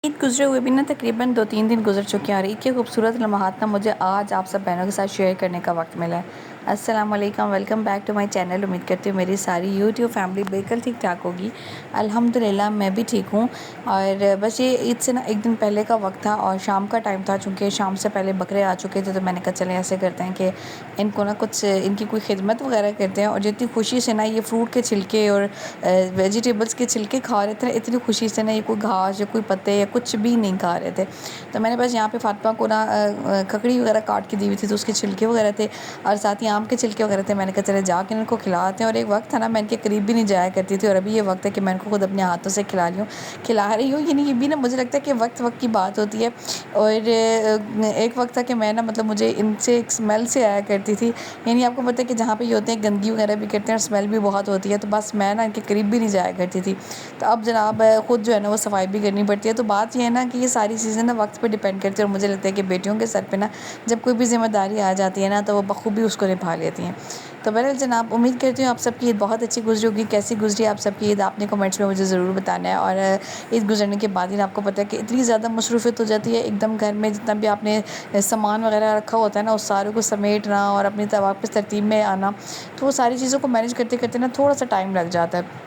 ईद गुज़रे हुए भी ना तकरीबन 2-3 दिन गुज़र चुके हैं और ईद के खूबसूरत लम्हात ना मुझे आज आप सब बहनों के साथ शेयर करने का वक्त मिला है। अस्सलाम वालेकुम, welcome back to my channel. उम्मीद करती हूँ मेरी सारी यूट्यूब फैमिली बिल्कुल ठीक ठाक होगी। अल्हम्दुलिल्लाह मैं भी ठीक हूँ। और बस ये ईद से ना एक दिन पहले का वक्त था और शाम का टाइम था, चूँकि शाम से पहले बकरे आ चुके थे, तो मैंने कहा चलें ऐसे करते हैं कि इनको ना कुछ इनकी कोई खिदमत वगैरह करते हैं। और जितनी खुशी से ना ये फ्रूट के छिलके और वेजिटेबल्स के छिलके खा रहे थे ना, इतनी खुशी से ना ये कोई घास या कोई पत्ते या कुछ भी नहीं खा रहे थे। तो मैंने बस यहाँ पे फातिमा को ना ककड़ी वगैरह काट के दी हुई थी, तो उसके छिलके वगैरह थे और साथ ही आम के छिलके वगैरह थे। मैंने कहा चले जाके इनको खिलाते हैं। और एक वक्त था ना मैं इनके करीब भी नहीं जाया करती थी, और अभी ये वक्त है कि मैं इनको खुद अपने हाथों से खिला रही हूँ। यानी ये भी ना मुझे लगता है कि वक्त वक्त की बात होती है। और एक वक्त था कि मैं ना मतलब मुझे इनसे एक स्मेल से आया करती थी। यानी आपको पता है कि जहाँ पे ये होते हैं गंदगी वगैरह भी करते हैं और स्मेल भी बहुत होती है, तो बस मैं ना इनके करीब भी नहीं जाया करती थी। तो अब जनाब ख़ुद जो है ना वो सफाई भी करनी पड़ती है। तो बात ये है ना कि ये सारी चीज़ें ना वक्त पे डिपेंड करती है, और मुझे लगता है कि बेटियों के सर पे ना जब कोई भी ज़िम्मेदारी आ जाती है ना, तो वो बखूबी उसको निभा लेती हैं। तो बहरहाल जनाब उम्मीद करती हूँ आप सबकी ईद बहुत अच्छी गुजरी होगी। कैसी गुजरी आप सबकी ईद, आपने कमेंट्स में मुझे ज़रूर बताना है। और ईद गुजरने के बाद ही आपको पता है कि इतनी ज़्यादा मसरूफ़ियत हो जाती है एकदम घर में, जितना भी आपने सामान वगैरह रखा होता है ना, उस सारे को समेटना और अपनी वापस तरतीब में आना, तो वो सारी चीज़ों को मैनेज करते करते ना थोड़ा सा टाइम लग जाता है।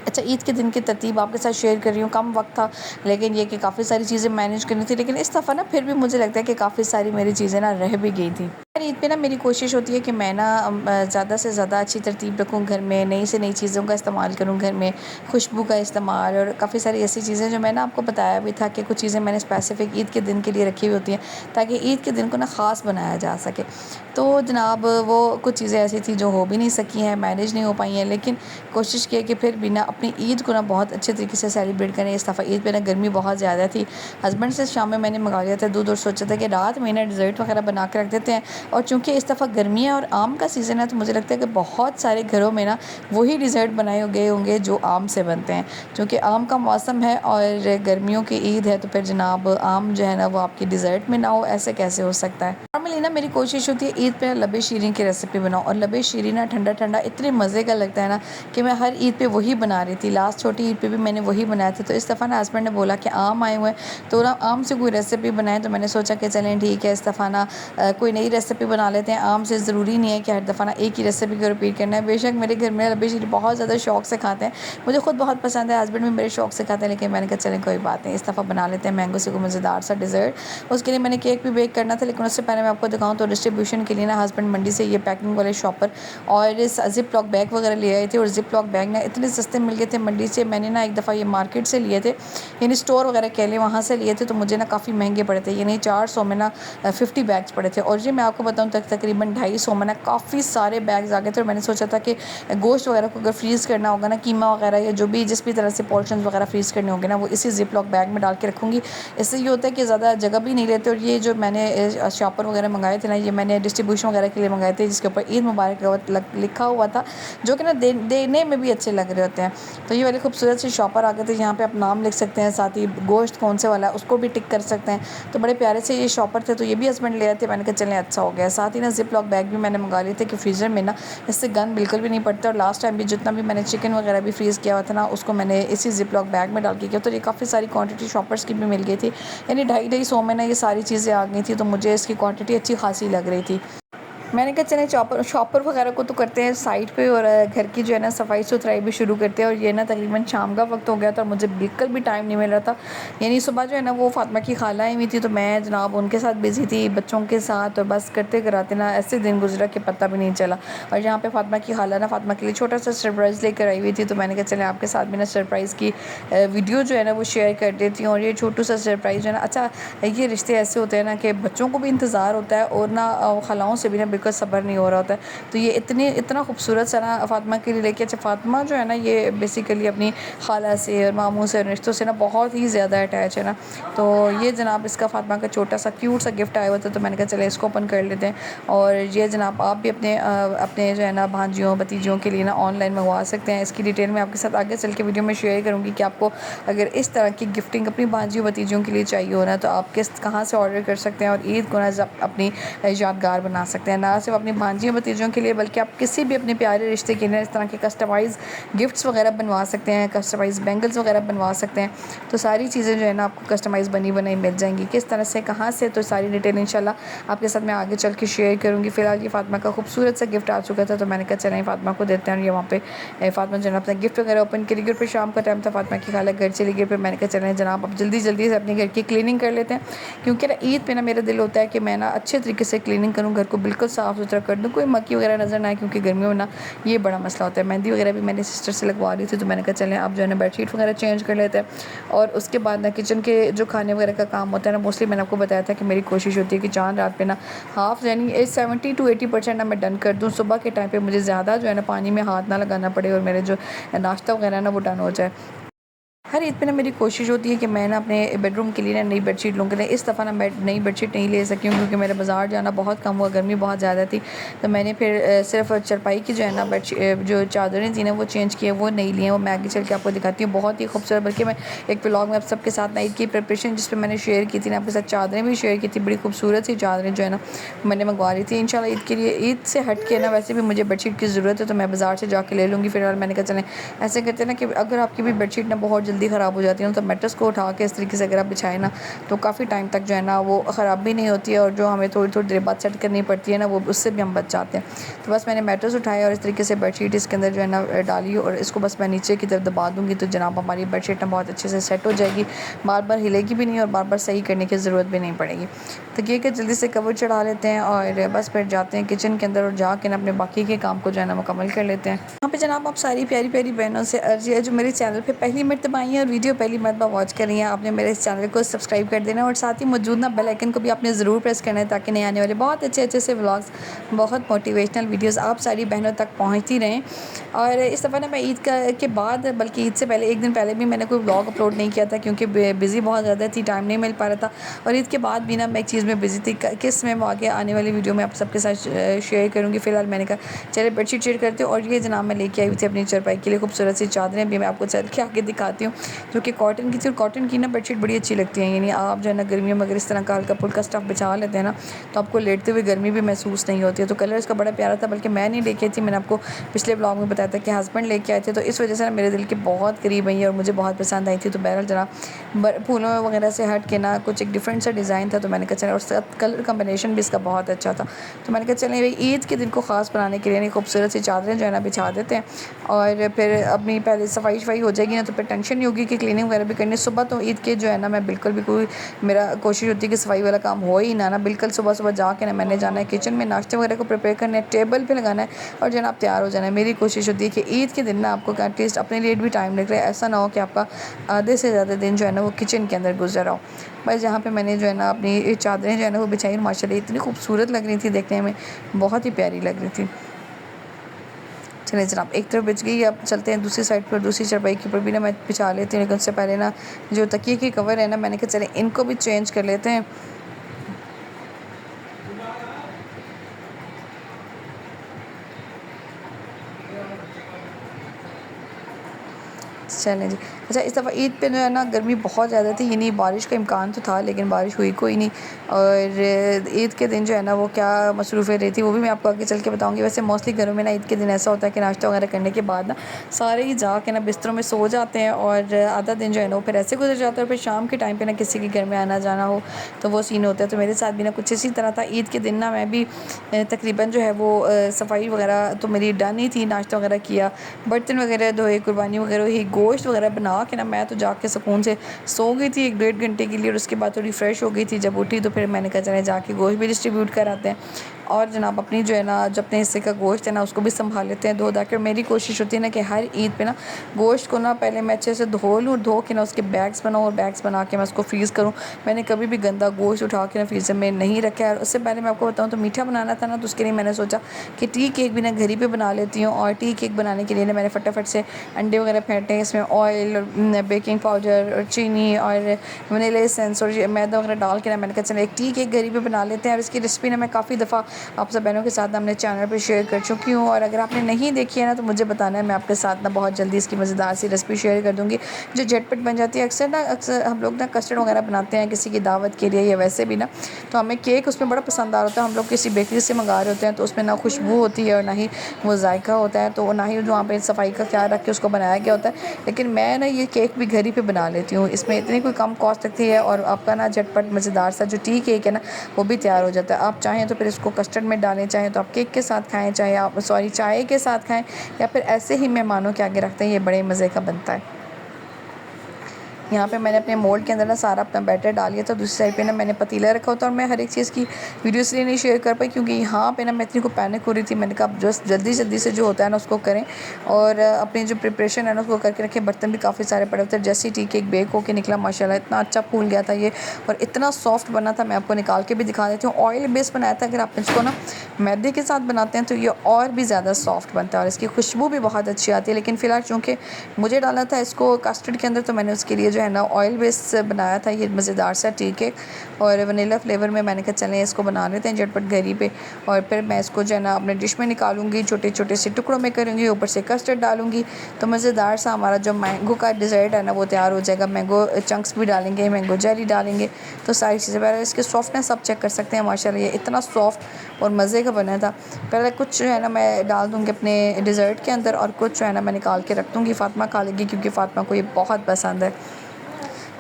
अच्छा, ईद के दिन की तरतीब आपके साथ शेयर कर रही हूँ। कम वक्त था, लेकिन ये कि काफ़ी सारी चीज़ें मैनेज करनी थी, लेकिन इस दफ़ा ना फिर भी मुझे लगता है कि काफ़ी सारी मेरी चीज़ें ना रह भी गई थी। हर ईद पे ना मेरी कोशिश होती है कि मैं ना ज़्यादा से ज़्यादा अच्छी तरतीब रखूँ घर में, नई से नई चीज़ों का इस्तेमाल करूँ घर में, खुशबू का इस्तेमाल और काफ़ी सारी ऐसी चीज़ें जो मैंने आपको बताया भी था कि कुछ चीज़ें मैंने स्पेसिफ़िक ईद के दिन के लिए रखी हुई होती हैं, ताकि ईद के दिन को ना ख़ास बनाया जा सके। तो जनाब वो कुछ चीज़ें ऐसी थी जो हो भी नहीं सकी हैं, मैनेज नहीं हो पाई हैं, लेकिन कोशिश की है कि फिर भी ना अपनी ईद को ना बहुत अच्छे तरीके से सेलिब्रेट करें। इस दफ़ा ईद पे ना गर्मी बहुत ज़्यादा थी। हस्बैंड से शाम में मैंने मंगा लिया था दूध और सोचा था कि रात में ना डिज़र्ट वगैरह बना के रख देते हैं। और चूँकि इस दफ़ा गर्मियाँ और आम का सीज़न है, तो मुझे लगता है कि बहुत सारे घरों में ना वही डिज़र्ट बनाए गए होंगे जो आम से बनते हैं। चूँकि आम का मौसम है और गर्मियों की ईद है, तो फिर जनाब आम जो है ना वो आपकी डिज़र्ट में ना हो, ऐसे कैसे हो सकता है। नॉर्मली ना मेरी कोशिश होती है ईद पे लबे शीरीन की रेसिपी बनाऊँ, और लबे शीरीन ना ठंडा ठंडा इतने मज़े का लगता है ना कि मैं हर ईद पे वही बना रही थी। लास्ट छोटी ईद पे भी मैंने वही बनाया था। तो इस दफ़ा ना हस्बैंड ने बोला कि आम आए हुए हैं, तो ना आम से कोई रेसिपी बनाएं। तो मैंने सोचा कि चलें ठीक है, इस दफ़ा ना कोई नई रेसिपी बना लेते हैं। आम से ज़रूरी नहीं है कि हर दफ़ा ना एक ही रेसिपी को रिपीट करना है। बेशक मेरे घर में लबे शीरीन बहुत ज़्यादा शौक से खाते हैं, मुझे खुद बहुत पसंद है, हस्बैंड भी मेरे शौक से खाते हैं, लेकिन मैंने कहा चलें कोई बात नहीं, इस दफ़ा बना लेते हैं मैंगो से कोई मज़ेदार सा डिज़र्ट। उसके लिए मैंने केक भी बेक करना था, लेकिन उससे पहले मैं आपको दिखाऊँ तो डिस्ट्रीब्यूशन के लिए ना हस्बैंड मंडी से ये पैकिंग वाले शॉपर और इस ज़िप लॉक बैग वगैरह ले आए थे। और ज़िप लॉक बैग ना इतने सस्ते मिल गए थे मंडी से। मैंने ना एक दफ़ा ये मार्केट से लिए थे, यानी स्टोर वगैरह कह लें, वहाँ से लिए थे, तो मुझे ना काफ़ी महंगे पड़े थे। यानी 400 में ना 50 बैग्स पड़े थे। और ये मैं आपको बताऊँ तकरीबन 250 में ना काफ़ी सारे बैग्स आ गए थे। और मैंने सोचा था कि गोश्त वगैरह को अगर फ्रीज़ करना होगा ना, कीमा वगैरह या जो भी जिस भी तरह से पोर्शंस वगैरह फ्रीज़ करने होंगे ना, वो इसी ज़िप लॉक बैग में डाल के रखूँगी। इससे ये होता है कि ज़्यादा जगह भी नहीं लेते। और ये जो मैंने शॉपर वगैरह मंगाए थे ना, ये मैंने डिस्ट्रीब्यूशन वगैरह के लिए मंगाए थे, जिसके ऊपर ईद मुबारक लिखा हुआ था, जो कि ना देने में भी अच्छे लग रहे होते हैं। तो ये वाले खूबसूरत से शॉपर आ गए थे, यहाँ पे आप नाम लिख सकते हैं, साथ ही गोश्त कौन से वाला है उसको भी टिक कर सकते हैं। तो बड़े प्यारे से ये शॉपर थे, तो ये भी हस्बैंड ले आए थे। मैंने कहा चलें अच्छा हो गया। साथ ही ना ज़िप लॉक बैग भी मैंने मंगा लिए थे कि फ्रीज़र में ना इससे गंद बिल्कुल भी नहीं पड़ता। और लास्ट टाइम भी जितना भी मैंने चिकन वगैरह भी फ्रीज़ किया हुआ था ना, उसको मैंने इसी ज़िप लॉक बैग में डाल के किया। तो ये काफ़ी सारी क्वांटिटी शॉपर्स की भी मिल गई थी, यानी 250 में ना ये सारी चीज़ें आ गई थी, तो मुझे इसकी क्वांटिटी अच्छी खासी लग रही थी। मैंने कहा चलें शॉपर वगैरह को तो करते हैं साइड पे, और घर की जो है ना सफाई सुथराई भी शुरू करते हैं। और ये ना तकरीबन शाम का वक्त हो गया था और मुझे बिल्कुल भी टाइम नहीं मिल रहा था। यानी सुबह जो है ना वो फातिमा की खाला आई हुई थी, तो मैं जनाब उनके साथ बिज़ी थी, बच्चों के साथ, और बस करते कराते ना ऐसे दिन गुजरा कि पता भी नहीं चला। और यहाँ पे फातिमा की खाला ना फातिमा के लिए छोटा सा सरप्राइज़ लेकर आई हुई थी, तो मैंने कहा चलें आपके साथ भी ना सरप्राइज़ की वीडियो जो है ना वो शेयर कर देती हूँ। और ये छोटू सा सरप्राइज़ जो है ना, अच्छा ये रिश्ते ऐसे होते हैं ना कि बच्चों को भी इंतज़ार होता है, और ना खालाओं से भी ना बिल्कुल सब्र नहीं हो रहा होता है। तो ये इतना खूबसूरत सा ना फातिमा के लिए लेके, अच्छा फातिमा जो है ना ये बेसिकली अपनी खाला से और मामू से रिश्तों से ना बहुत ही ज़्यादा अटैच है ना। तो ये जनाब इसका फातिमा का छोटा सा क्यूट सा गिफ्ट आया हुआ था, तो मैंने कहा चले इसको ओपन कर लेते हैं। और ये जनाब आप भी अपने जो है ना भांजियों भतीजियों के लिए ना ऑनलाइन मंगवा सकते हैं। इसकी डिटेल मैं आपके साथ आगे चल के वीडियो में शेयर करूँगी कि आपको अगर इस तरह की गिफ्टिंग अपनी भांजियों भतीजियों के लिए चाहिए हो ना, तो आप कहाँ से ऑर्डर कर सकते हैं और ईद को ना अपनी यादगार बना सकते हैं। ना ना सिर्फ अपनी भांजियों भतीजों के लिए बल्कि आप किसी भी अपने प्यारे रिश्ते के लिए इस तरह के कस्टमाइज़ गिफ्ट्स वगैरह बनवा सकते हैं, कस्टमाइज़ बैंगल्स वगैरह बनवा सकते हैं। तो सारी चीज़ें जो है ना आपको कस्टमाइज़ बनी बनाई मिल जाएंगी। किस तरह से, कहाँ से, तो सारी डिटेल इंशाल्लाह आपके साथ मैं आगे चल के शेयर करूँगी। फ़िलहाल ये फ़ातिमा का खूबसूरत सा गिफ्ट आ चुका था, तो मैंने कहा चलें फ़ातिमा को देते हैं। और ये वहाँ पे फ़ातिमा जो है अपना गिफ्ट वगैरह ओपन करेगी। और फिर शाम का टाइम था, फ़ातिमा की खाला घर चली गई। फिर मैंने कहा चलें जनाब अब जल्दी जल्दी से अपने घर की क्लीनिंग कर लेते हैं, क्योंकि ना ईद पे ना मेरा दिल होता है कि मैं ना अच्छे तरीके से क्लीनिंग करूँ, घर को बिल्कुल साफ़ सुथरा कर दूँ, कोई मक्खी वगैरह नज़र ना आए, क्योंकि गर्मियों में ना ये बड़ा मसला होता है। मेहंदी वगैरह भी मैंने सिस्टर से लगवा रही थी, तो मैंने कहा चलें आप जो है ना बेडशीट वगैरह चेंज कर लेते हैं। और उसके बाद ना किचन के जो खाने वगैरह का काम होता है ना, मोस्टली मैंने आपको बताया था कि मेरी कोशिश होती है कि चांद रात पे ना हाफ़ यानी 70 to 80% ना मैं डन कर दूँ। सुबह के टाइम पे मुझे ज़्यादा जो है ना पानी में हाथ ना लगाना पड़े और मेरे जो नाश्ता वगैरह ना वो डन हो जाए। हर ईद पे ना मेरी कोशिश होती है कि मैं ना अपने बेडरूम के लिए ना नई बेडशीट लूँ। कि इस दफ़ा ना मैं नई बेडशीट नहीं ले सकी हूँ, क्योंकि मेरे बाज़ार जाना बहुत कम हुआ, गर्मी बहुत ज़्यादा थी। तो मैंने फिर सिर्फ चरपाई की जो है ना जो चादरें थी ना वो चेंज की है, वो नहीं ली हैं। वो मैं आगे चल के आपको दिखाती हूँ, बहुत ही खूबसूरत। बल्कि मैं एक व्लॉग में आप सबके साथ ना ईद की प्रिपरेशन जिस पर मैंने शेयर की थी ना, आपके साथ चादरें भी शेयर की थी। बड़ी खूबसूरत सी चादरें जो है ना मैंने मंगवा रही थी इंशाल्लाह ईद के लिए। ईद से हट के ना वैसे भी मुझे बेडशीट की ज़रूरत है, तो मैं बाज़ार से जाके ले लूँगी। फिलहाल मैंने कहा चलें ऐसे करते हैं ना कि अगर आपकी भी बेडशीट ना बहुत जल्दी ख़राब हो जाती है, तो मैट्रेस को उठा के इस तरीके से अगर आप बिछाएं ना, तो काफ़ी टाइम तक जो है ना वो ख़राब भी नहीं होती है। और जो हमें थोड़ी थोड़ी देर बाद सेट करनी पड़ती है ना, वो उससे भी हम बच जाते हैं। तो बस मैंने मैट्रेस उठाया और इस तरीके से बेडशीट इसके अंदर जो है ना डाली, और इसको बस मैं नीचे की तरफ दबा दूँगी, तो जनाब हमारी बेडशीट ना बहुत अच्छे से सेट हो जाएगी। बार बार हिलेगी भी नहीं और बार बार सही करने की ज़रूरत भी नहीं पड़ेगी। तो ये कि जल्दी से कवर चढ़ा लेते हैं और बस फिर जाते हैं किचन के अंदर और जाके ना अपने बाकी के काम को जो है ना मुकम्मल कर लेते हैं। यहाँ पे जनाब आप सारी प्यारी प्यारी बहनों से अर्जी है जो मेरे चैनल पे पहली मरतबा आई हैं और वीडियो पहली मरतबा वॉच कर रही हैं, आपने मेरे इस चैनल को सब्सक्राइब कर देना और साथ ही मौजूद ना बेल आइकन को भी आपने ज़रूर प्रेस करना है, ताकि नए आने वाले बहुत अच्छे अच्छे से व्लॉग्स, बहुत मोटिवेशनल वीडियोस आप सारी बहनों तक पहुंचती रहें। और इस दफ़ा ना मैं ईद के बाद, बल्कि ईद से पहले एक दिन पहले भी मैंने कोई व्लॉग अपलोड नहीं किया था, क्योंकि बिज़ी बहुत ज़्यादा थी, टाइम नहीं मिल पा रहा था। और ईद के बाद भी ना मैं एक चीज़ में बिज़ी थी, किस में आगे आने वाली वीडियो में आप सबके साथ शेयर करूँगी। फ़िलहाल मैंने कहा चले बेडशीट शेयर करते हैं। और ये जनाब मैं लेके आई हुई थी अपनी चरपाई के लिए खूबसूरत सी चादरें, भी मैं आपको चल के आगे दिखाती हूँ, जो कि कॉटन की थी। और कॉटन की ना बेडशीट बड़ी अच्छी लगती है, यानी आप जो है ना गर्मियों में अगर इस तरह का हल्का फुल्का स्टफ़ बिछा लेते हैं ना, तो आपको लेटते हुए गर्मी भी महसूस नहीं होती है। तो कलर इसका बड़ा प्यारा था, बल्कि मैं नहीं लेके आई थी, मैंने आपको पिछले ब्लॉग में बताया था कि हस्बैंड लेके आए थे, तो इस वजह से ना मेरे दिल के बहुत करीब आई है और मुझे बहुत पसंद आई थी। तो बहरहाल जनाब फूलों वगैरह से हट के ना कुछ एक डिफरेंट सा डिज़ाइन था, तो मैंने कहा चले, और साथ कलर कम्बिनेशन भी इसका बहुत अच्छा था। तो मैंने कहा चलें भाई ईद के दिन को ख़ास बनाने के लिए खूबसूरत सी चादरें जो है ना बिछा देते हैं, और फिर अपनी पहले सफाई हो जाएगी ना, तो फिर टेंशन नहीं होगी कि क्लीनिंग वगैरह भी करनी। सुबह तो ईद के जो है ना मैं बिल्कुल भी कोई, मेरा कोशिश होती है कि सफाई वाला काम हो ही ना बिल्कुल सुबह सुबह जाके ना मैंने जाना है किचन में, नाश्ते वगैरह को प्रिपेयर करना है, टेबल पे लगाना है और जो है ना आप तैयार हो जाना है। मेरी कोशिश होती है कि ईद के दिन ना आपको एटलीस्ट अपने लिए भी टाइम लग रहा है, ऐसा ना हो कि आपका आधे से ज़्यादा दिन जो है ना वो किचन के अंदर गुजर रहा हो। बस जहाँ पे मैंने जो है ना अपनी चादरें जो है ना वो बिछाई, माशाल्लाह इतनी खूबसूरत लग रही थी, देखने में बहुत ही प्यारी लग रही थी। चलिए जनाब एक तरफ बिछ गई, अब चलते हैं दूसरी साइड पर, दूसरी चारपाई के ऊपर भी ना मैं बिछा लेती हूँ। लेकिन उससे पहले ना जो तकिए की कवर है ना, मैंने कहा चले इनको भी चेंज कर लेते हैं। चलें जी। अच्छा इस दफ़ा ईद पे जो है ना गर्मी बहुत ज़्यादा थी, यानी बारिश का इम्कान तो था, लेकिन बारिश हुई कोई नहीं। और ईद के दिन जो है ना वो क्या मसरूफ़ें रही थी वो भी मैं आपको आगे चल के बताऊँगी। वैसे मोस्टली घरों में ना ईद के दिन ऐसा होता है कि नाश्ता वगैरह करने के बाद ना सारे ही जा के ना बिस्तरों में सो जाते हैं, और आधा दिन जो है ना वो फिर ऐसे गुजर जाता है। और फिर शाम के टाइम पर ना किसी के घर में आना जाना हो तो वो सीन होता है। तो मेरे साथ भी ना कुछ इसी तरह था। ईद के दिन ना मैं भी तकरीबन जो है वो सफाई वगैरह तो मेरी डन ही थी, नाश्ता वगैरह किया, बर्तन वगैरह धोए, कुर्बानी वगैरह हुई, गोश्त वगैरह बना के ना मैं तो जाके सुकून से सो गई थी 1 डेढ़ घंटे के लिए। और उसके बाद थोड़ी फ्रेश हो गई थी, जब उठी तो फिर मैंने कहा चले जाके गोश्त भी डिस्ट्रीब्यूट कर आते हैं, और जनाब अपनी जो है ना जो अपने हिस्से का गोश्त है ना उसको भी संभाल लेते हैं धो धा कर। मेरी कोशिश होती है ना कि हर ईद पे ना गोश्त को ना पहले मैं अच्छे से धो लूँ, धो के ना उसके बैग्स बनाऊँ और बैग्स बना के मैं उसको फ्रीज़ करूँ। मैंने कभी भी गंदा गोश्त उठा के ना फ्रीज़र में नहीं रखा है। और उससे पहले मैं आपको बताऊँ तो मीठा बनाना था ना, तो उसके लिए मैंने सोचा कि टी केक भी ना घर ही पे बना लेती हूँ। और टी केक बनाने के लिए ना मैंने फटाफट से अंडे वगैरह फेंटे, इसमें ऑयल और बेकिंग पाउडर और चीनी और वनीला एसेंस और मैदा वगैरह डाल के ना मैंने कहा चलो एक टी केक घर ही पे बना लेते हैं। और इसकी रेसिपी ना मैं काफ़ी दफ़ा आप सब बहनों के साथ अपने चैनल पर शेयर कर चुकी हूँ। और अगर आपने नहीं देखी है ना तो मुझे बताना है, मैं आपके साथ ना बहुत जल्दी इसकी मज़ेदार सी रेसिपी शेयर कर दूँगी जो झटपट बन जाती है। अक्सर हम लोग ना कस्टर्ड वगैरह बनाते हैं किसी की दावत के लिए या वैसे भी ना, तो हमें केक उसमें बड़ा पसंद आ रहा होता है। हम लोग किसी बेकरी से मंगा रहे होते हैं तो उसमें ना खुशबू होती है और ना ही वो जायका होता है, तो ना ही वहाँ पे सफाई का ख्याल रख के उसको बनाया गया होता है। लेकिन मैं ना ये केक भी घर ही पे बना लेती हूँ, इसमें इतनी कोई कम कॉस्ट लगती है और आपका ना झटपट मज़ेदार सा जो टी केक है ना वो भी तैयार हो जाता है। आप चाहें तो फिर इसको कस्टर्ड में डालें, चाहें तो आप केक के साथ खाएँ, चाहे आप चाय के साथ खाएँ या फिर ऐसे ही मेहमानों के आगे रखते हैं, ये बड़े मज़े का बनता है। यहाँ पे मैंने अपने मोल्ड के अंदर ना सारा अपना बैटर डाल लिया था। दूसरी साइड पे ना मैंने पतीला रखा होता और मैं हर एक चीज़ की वीडियो इसलिए नहीं शेयर कर पाई क्योंकि यहाँ पे ना मैं इतनी को पैनिक हो रही थी। मैंने कहा जस्ट जल्दी से जो होता है ना उसको करें और अपनी जो प्रिपरेशन है ना उसको करके रखें। बर्तन भी काफ़ी सारे पड़े होते हैं। जैसे ही टी केक बेक होकर निकला माशाल्लाह इतना अच्छा फूल गया था ये और इतना सॉफ्ट बना था। मैं आपको निकाल के भी दिखा देती हूँ। ऑयल बेस बनाया था। अगर आप इसको ना मैदे के साथ बनाते हैं तो ये और भी ज़्यादा सॉफ्ट बनता है और इसकी खुशबू भी बहुत अच्छी आती है। लेकिन फ़िलहाल चूँकि मुझे डालना था इसको कस्टर्ड के अंदर तो मैंने उसके लिए जो है ना ऑयल बेस बनाया था ये मज़ेदार सा टी केक और वनीला फ्लेवर में। मैंने कहा चलें इसको बना लेते हैं झटपट घर ही पे। और फिर मैं इसको जो है ना अपने डिश में निकालूंगी, छोटे छोटे से टुकड़ों में करूँगी, ऊपर से कस्टर्ड डालूंगी तो मज़ेदार सा हमारा जो मैंगो का डिज़र्ट है ना वो तैयार हो जाएगा। मैंगो चंक्स भी डालेंगे, मैंगो जेली डालेंगे तो सारी चीज़ें। पहले इसकी सॉफ्टनेस आप चेक कर सकते हैं, माशाल्लाह ये इतना सॉफ्ट और मज़े का बना था। पहले कुछ जो है ना मैं डाल दूँगी अपने डिज़र्ट के अंदर और कुछ जो है ना मैं निकाल के रख दूँगी। फ़ातिमा खा लेगी क्योंकि फ़ातिमा को ये बहुत पसंद है।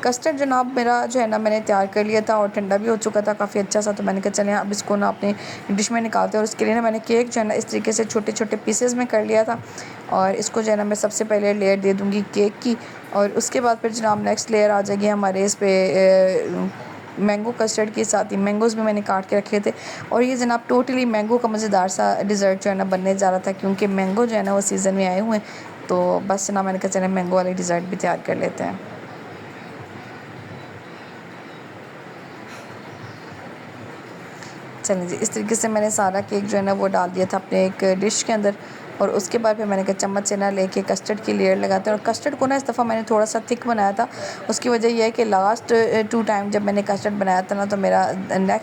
कस्टर्ड जनाब मेरा जो है ना मैंने तैयार कर लिया था और ठंडा भी हो चुका था काफ़ी अच्छा सा। तो मैंने कहा चलें अब इसको ना अपने डिश में निकालते हैं और उसके लिए ना मैंने केक जो है ना इस तरीके से छोटे छोटे पीसेस में कर लिया था। और इसको जो है ना मैं सबसे पहले लेयर दे दूँगी केक की और उसके बाद फिर जनाब नेक्स्ट लेयर आ जाएगी हमारे इस पर मैंगो कस्टर्ड के साथ ही मैंगोज़ भी मैंने काट के रखे थे। और ये जनाब टोटली मैंगो का मज़ेदार सा डिज़र्ट जो है ना बनने जा रहा था क्योंकि मैंगो जो है ना वो सीज़न में आए हुए हैं। तो बस ना मैंने कहा चलें मैंगो वाले डिज़र्ट भी तैयार कर लेते हैं। चलें जी, इस तरीके से मैंने सारा केक जो है ना वो डाल दिया था अपने एक डिश के अंदर और उसके बाद फिर मैंने कहा चम्मच से ना लेके कस्टर्ड की लेयर लगाते हैं। और कस्टर्ड को ना इस दफ़ा मैंने थोड़ा सा थिक बनाया था। उसकी वजह यह है कि लास्ट 2 टाइम जब मैंने कस्टर्ड बनाया था ना तो मेरा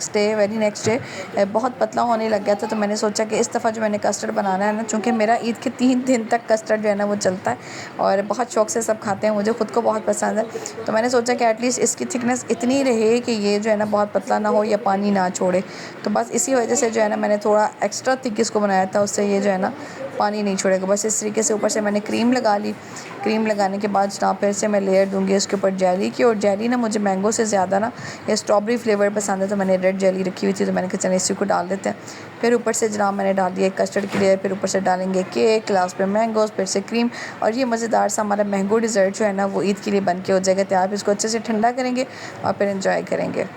वेरी नेक्स्ट डे बहुत पतला होने लग गया था। तो मैंने सोचा कि इस दफ़ा जो मैंने कस्टर्ड बनाना है ना, चूँकि मेरा ईद के 3 दिन तक कस्टर्ड जो है ना वो चलता है और बहुत शौक़ से सब खाते हैं, मुझे ख़ुद को बहुत पसंद है। तो मैंने सोचा कि एटलीस्ट इसकी थिकनेस इतनी रहे कि ये जो है ना बहुत पतला ना हो या पानी ना छोड़े। तो बस इसी वजह से जो है ना मैंने थोड़ा एक्स्ट्रा थिक इसको बनाया था, उससे ये जो है ना पानी नहीं छोड़ेगा। बस इस तरीके से ऊपर से मैंने क्रीम लगा ली। क्रीम लगाने के बाद जनाब फिर से मैं लेयर दूँगी उसके ऊपर जेली की। और जेली ना मुझे मैंगो से ज़्यादा ना ये स्ट्रॉबेरी फ्लेवर पसंद है तो मैंने रेड जेली रखी हुई थी तो मैंने कहा चलिए इसी को डाल देते हैं। फिर ऊपर से जनाब मैंने डाल दिया कस्टर्ड की लेयर, फिर ऊपर से डालेंगे केक, लास्ट पे मैंगोज़, फिर से क्रीम और ये मज़ेदार सा हमारा मैंगो डिज़र्ट जो है ना वो ईद के लिए बन के हो जाएगा तैयार। इसको अच्छे से ठंडा करेंगे और फिर इंजॉय करेंगे।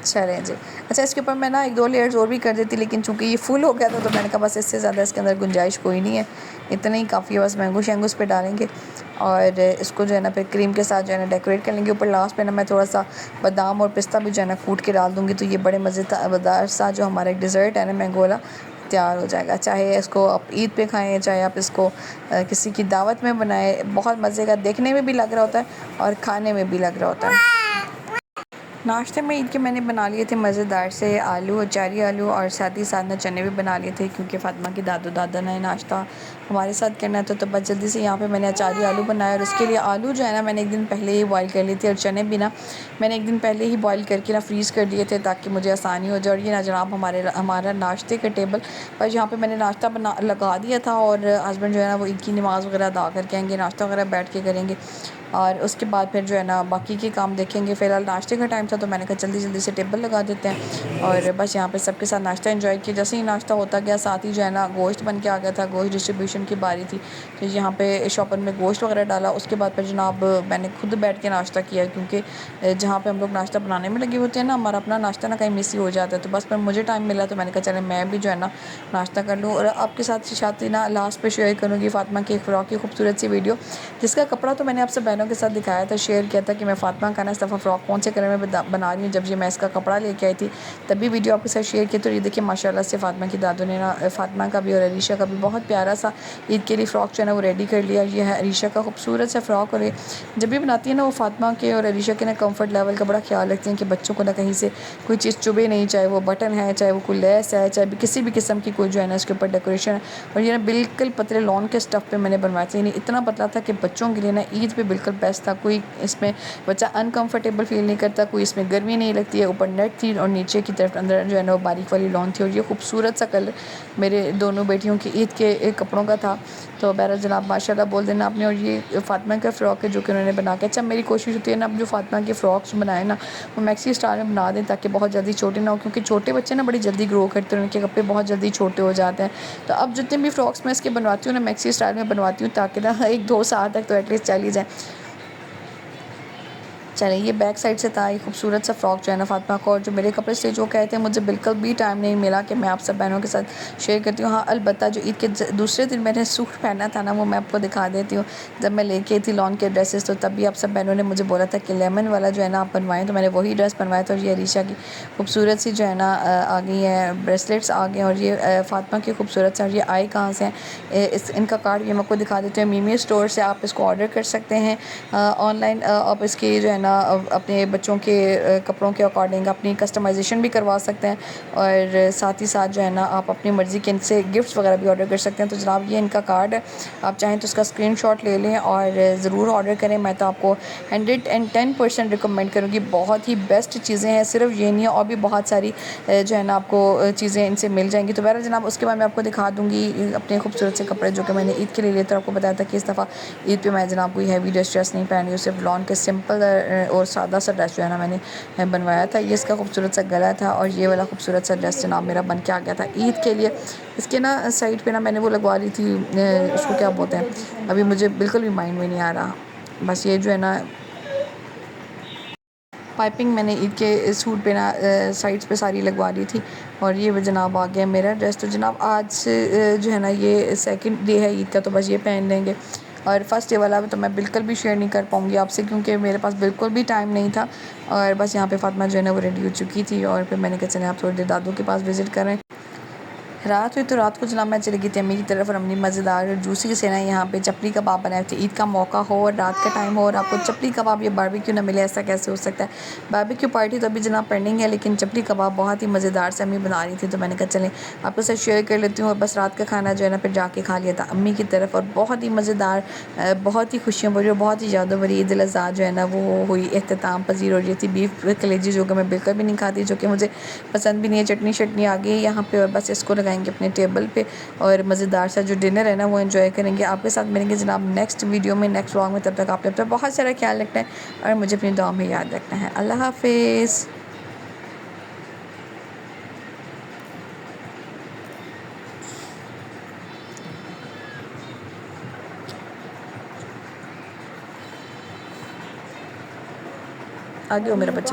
चलें जी। अच्छा, इसके ऊपर मैं ना 1-2 लेयर्स और भी कर देती लेकिन चूँकि ये फुल हो गया था तो मैंने कहा बस इससे ज़्यादा इसके अंदर गुंजाइश कोई नहीं है, इतना ही काफ़ी है। बस मैंगो शैंगो इस पे डालेंगे और इसको जो है ना फिर क्रीम के साथ जो है ना डेकोरेट कर लेंगे। ऊपर लास्ट पे ना मैं थोड़ा-सा बादाम और पिस्ता भी जो है ना कूट के डाल दूँगी तो ये बड़े मज़ेदार सा जो हमारा एक डिज़र्ट है ना मैंगो वाला तैयार हो जाएगा। चाहे इसको आप ईद पे खाएँ, चाहे आप इसको किसी की दावत में बनाएँ, बहुत मज़े का देखने में भी लग रहा होता है और खाने में भी लग रहा होता है। नाश्ते में ईद के मैंने बना लिए थे मज़ेदार से आलू और चारी आलू और साथ ही साथ में चने भी बना लिए थे क्योंकि फ़ातिमा की दादू दादा ने नाश्ता हमारे साथ करना था। तो बस जल्दी से यहाँ पे मैंने अचारी आलू बनाया और उसके लिए आलू जो है ना मैंने एक दिन पहले ही बॉईल कर लिए थे और चने भी ना मैंने एक दिन पहले ही बॉईल करके ना फ्रीज़ कर दिए थे ताकि मुझे आसानी हो जाए। और ये ना जनाब हमारा नाश्ते का टेबल पर यहाँ पर मैंने नाश्ता लगा दिया था और हस्बैंड जो है ना वो ईद की नमाज़ वगैरह अदा करके आएँगे, नाश्ता वगैरह बैठ के करेंगे और उसके बाद फिर जो है ना बाकी के काम देखेंगे। फ़िलहाल नाश्ते का टाइम था तो मैंने कहा जल्दी से टेबल लगा देते हैं और बस यहाँ पे सबके साथ नाश्ता एंजॉय किया। जैसे ही नाश्ता होता गया साथ ही जो है ना गोश्त बन के आ गया था, गोश्त डिस्ट्रीब्यूशन की बारी थी तो यहाँ पे शॉपर में गोश्त वगैरह डाला। उसके बाद फिर जनाब मैंने खुद बैठ के नाश्ता किया क्योंकि जहाँ पर हम लोग नाश्ता बनाने में लगे होते हैं ना हमारा अपना नाश्ता ना कहीं मिस ही हो जाता है। तो बस फिर मुझे टाइम मिला तो मैंने कहा चले मैं भी जो है ना नाश्ता कर लूँ और आपके साथ ही ना लास्ट पे शेयर करूँगी फ़ातिमा की एक फ़्रॉक की खूबसूरत सी वीडियो जिसका कपड़ा तो मैंने आपसे बहनों के साथ दिखाया था, शेयर किया था कि मैं फ़ातिमा का ना इस दफ़ा फ़्रॉक कौन से कलर में बना रही हूँ। जब ये मैं इसका कपड़ा लेके आई थी तभी वीडियो आपके साथ शेयर की। तो ये देखिए माशाल्लाह से फ़ातिमा की दादू ने ना फ़ातिमा का भी और अरीशा का भी बहुत प्यारा सा ईद के लिए फ़्रॉक जो है ना वो रेडी कर लिया। ये है अरीशा का खूबसूरत सा फ़्रॉक। और जब भी बनाती है ना वो फ़ातिमा के और अरीशा के ना कम्फ़र्ट लेवल का बड़ा ख्याल रखती हैं कि बच्चों को ना कहीं से कोई चीज़ चुभे नहीं, चाहे वो बटन है, चाहे वो कोई लेस है, चाहे भी किसी भी किस्म की कोई जो है ना इसके ऊपर डेकोरेशन है। और ये ना बिल्कुल पतले लॉन के स्टफ़ पे मैंने बनवाया था, यानी इतना पतला था कि बच्चों के लिए ना ईद पे बिल्कुल बेस्ट था। कोई इसमें बच्चा अनकंफर्टेबल फ़ील नहीं करता, कोई इसमें गर्मी नहीं लगती है। ऊपर नेट थी और नीचे की तरफ अंदर जो है ना वो बारीक वाली लॉन थी। और ये खूबसूरत सा कलर मेरे दोनों बेटियों की ईद के कपड़ों का था। तो बहरहाल जनाब माशाल्लाह बोल देना आपने। और ये फ़ातिमा का फ़्रॉक है जो कि उन्होंने बना के, अच्छा मेरी कोशिश होती है ना अब जो फ़ातिमा के फ़्रॉक्स बनाए ना वो मैक्सी स्टाइल में बना दें ताकि बहुत जल्दी छोटे ना हो, क्योंकि छोटे बच्चे ना बड़ी जल्दी ग्रो करते हैं, उनके कपड़े बहुत जल्दी छोटे हो जाते हैं। तो अब जितने भी फ़्रॉक्स मैं इसके बनवाती हूँ ना मैक्सी स्टाइल में बनवाती हूँ ताकि ना 1-2 साल तक तो एटलीस्ट चल ही जाए। चलें ये बैक साइड से था ये खूबसूरत सा फ्रॉक जो है ना फ़ातिमा को। और जो मेरे कपड़े स्टिच हो गए थे मुझे बिल्कुल भी टाइम नहीं मिला कि मैं आप सब बहनों के साथ शेयर करती हूँ। हाँ अलबत्ता जो ईद के दूसरे दिन मैंने सूट पहना था ना वो मैं आपको दिखा देती हूँ। जब मैं लेके आई थी लॉन के ड्रेसेस तो तभी आप सब बहनों ने मुझे बोला था कि लेमन वाला जो है ना आप बनवाएं, तो मैंने वही ड्रेस बनवाया था। और ये अरीशा की खूबसूरत सी जो है ना आ गई है ब्रेसलेट्स आ गए। और ये फ़ातिमा की खूबसूरत सा। और ये आई कहाँ से हैं इनका कार्ड ये मैं आपको दिखा देती हूँ। मीमी स्टोर से आप इसको ऑर्डर कर सकते हैं ऑनलाइन। आप इसकी जो है ना अपने बच्चों के कपड़ों के अकॉर्डिंग अपनी कस्टमाइजेशन भी करवा सकते हैं। और साथ ही साथ जो है ना आप अपनी मर्ज़ी के इनसे गिफ्ट्स वगैरह भी ऑर्डर कर सकते हैं। तो जनाब ये इनका कार्ड है, आप चाहें तो इसका स्क्रीनशॉट ले लें और ज़रूर ऑर्डर करें। मैं तो आपको 110% रिकमेंड करूँगी, बहुत ही बेस्ट चीज़ें हैं। सिर्फ ये नहीं है और भी बहुत सारी जो है ना आपको चीज़ें इनसे मिल जाएंगी। तो बहरहाल जनाब उसके बाद मैं आपको दिखा दूँगी अपने खूबसूरत से कपड़े जो कि मैंने ईद के लिए लिए। तो आपको बताया था कि इस दफ़ा ईद पे मैं जनाब कोई हैवी ड्रेस नहीं पहनी, सिर्फ लॉन के सिंपल और सादा सा ड्रेस जो है ना मैंने बनवाया था। ये इसका खूबसूरत सा गला था और ये वाला खूबसूरत सा ड्रेस जनाब मेरा बन के आ गया था ईद के लिए। इसके ना साइड पे ना मैंने वो लगवा ली थी उसको क्या बोलते हैं, अभी मुझे बिल्कुल भी माइंड में नहीं आ रहा। बस ये जो है ना पाइपिंग मैंने ईद के सूट पे ना साइड्स पे सारी लगवा ली थी। और ये जनाब आ गया मेरा ड्रेस। तो जनाब आज से जो है ना ये सेकंड डे है ईद का, तो बस ये पहन लेंगे। और फर्स्ट डे वाला तो मैं बिल्कुल भी शेयर नहीं कर पाऊँगी आपसे क्योंकि मेरे पास बिल्कुल भी टाइम नहीं था। और बस यहाँ पे फ़ातिमा जो है ना वो रेडी हो चुकी थी और फिर मैंने कहा चलें आप थोड़ी देर दादू के पास विज़िट करें। रात हुई तो रात को जनाब मैं चली गई थी अम्मी की तरफ और अम्मी मज़ेदार और जूसी से ना यहाँ पे चपली कबाब बनाए थे। ईद का मौका हो और रात का टाइम हो और आपको चपली कबाब या बारबेक्यू ना मिले, ऐसा कैसे हो सकता है। बारबेक्यू पार्टी तो अभी जनाब पेंडिंग है लेकिन चपली कबाब बहुत ही मज़ेदार से अम्मी बना रही थी, तो मैंने कहा चलें आपके साथ शेयर कर लेती हूँ। और बस रात का खाना जो है ना फिर जाके खा लिया था अम्मी की तरफ और बहुत ही मज़ेदार, बहुत ही खुशियाँ भरी और बहुत ही यादों भरी ईद उल अज़हा जो है ना वो हुई, अख्ताम पजीर हो रही थी। बीफ कलेजी जो कि मैं बिल्कुल भी नहीं खाती, जो कि मुझे पसंद भी नहीं है। चटनी शटनी आ गई यहाँ पे और बस इसको लगाएंगे अपने टेबल पे और मज़ेदार सा जो डिनर है ना वो एंजॉय करेंगे। आपके साथ मिलेंगे जनाब नेक्स्ट वीडियो में, नेक्स्ट व्लॉग में। तब तक आपने अपना बहुत सारा ख्याल रखना है और मुझे अपनी दुआ में याद रखना है। अल्लाह हाफिज़। आगे हो मेरा बच्चा।